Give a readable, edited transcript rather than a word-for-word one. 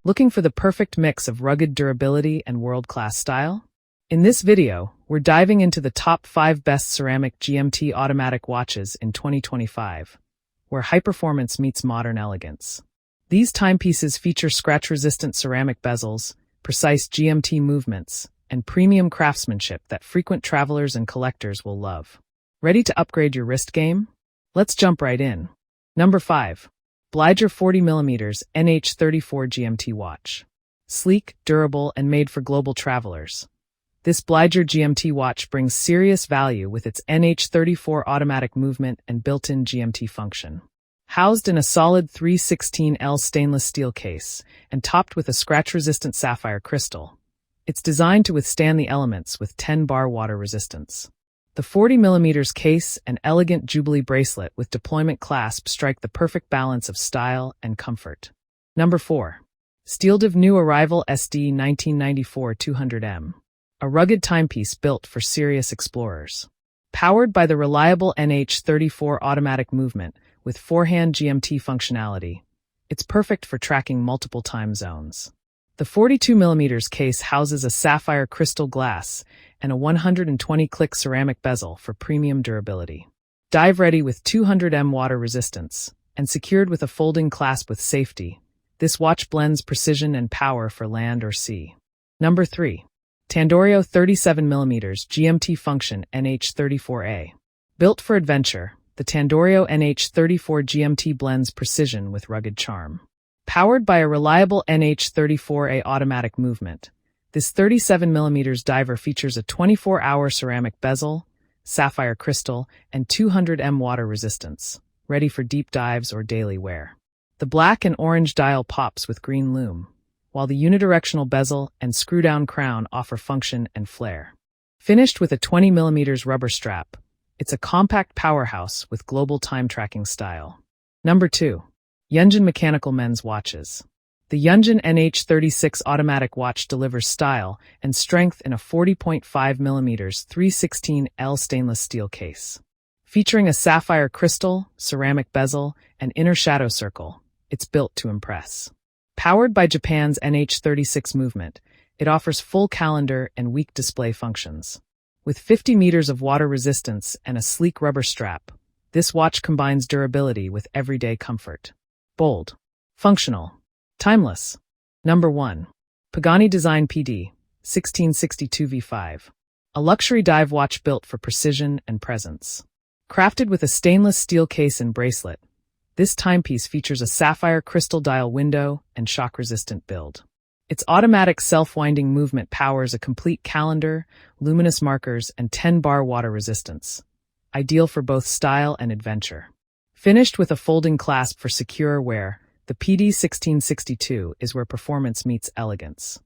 Looking for the perfect mix of rugged durability and world-class style? In this video, we're diving into the top 5 best ceramic GMT automatic watches in 2025, where high-performance meets modern elegance. These timepieces feature scratch-resistant ceramic bezels, precise GMT movements, and premium craftsmanship that frequent travelers and collectors will love. Ready to upgrade your wrist game? Let's jump right in. Number 5. BLIGER 40mm NH34 GMT Watch. Sleek, durable, and made for global travelers. This BLIGER GMT watch brings serious value with its NH34 automatic movement and built-in GMT function. Housed in a solid 316L stainless steel case and topped with a scratch-resistant sapphire crystal, it's designed to withstand the elements with 10-bar water resistance. The 40mm case and elegant Jubilee bracelet with deployment clasp strike the perfect balance of style and comfort. Number 4. STEELDIVE New Arrival SD 1994 200M. A rugged timepiece built for serious explorers. Powered by the reliable NH34 automatic movement with forehand GMT functionality, it's perfect for tracking multiple time zones. The 42mm case houses a sapphire crystal glass and a 120-click ceramic bezel for premium durability. Dive-ready with 200M water resistance and secured with a folding clasp with safety, this watch blends precision and power for land or sea. Number 3. Tandorio 37mm GMT Function NH34A. Built for adventure, the Tandorio NH34 GMT blends precision with rugged charm. Powered by a reliable NH34A automatic movement, this 37mm diver features a 24-hour ceramic bezel, sapphire crystal, and 200M water resistance, ready for deep dives or daily wear. The black and orange dial pops with green lume, while the unidirectional bezel and screw-down crown offer function and flair. Finished with a 20mm rubber strap, it's a compact powerhouse with global time-tracking style. Number 2. YUNJIN Mechanical Men's Watches. The YUNJIN NH36 automatic watch delivers style and strength in a 40.5mm 316L stainless steel case. Featuring a sapphire crystal, ceramic bezel, and inner shadow circle, it's built to impress. Powered by Japan's NH36 movement, it offers full calendar and week display functions. With 50 meters of water resistance and a sleek rubber strap, this watch combines durability with everyday comfort. Bold, functional, timeless. Number 1. Pagani Design PD 1662 V5. A luxury dive watch built for precision and presence. Crafted with a stainless steel case and bracelet, this timepiece features a sapphire crystal dial window and shock-resistant build. Its automatic self-winding movement powers a complete calendar, luminous markers, and 10-bar water resistance, ideal for both style and adventure. Finished with a folding clasp for secure wear, the PD 1662 is where performance meets elegance.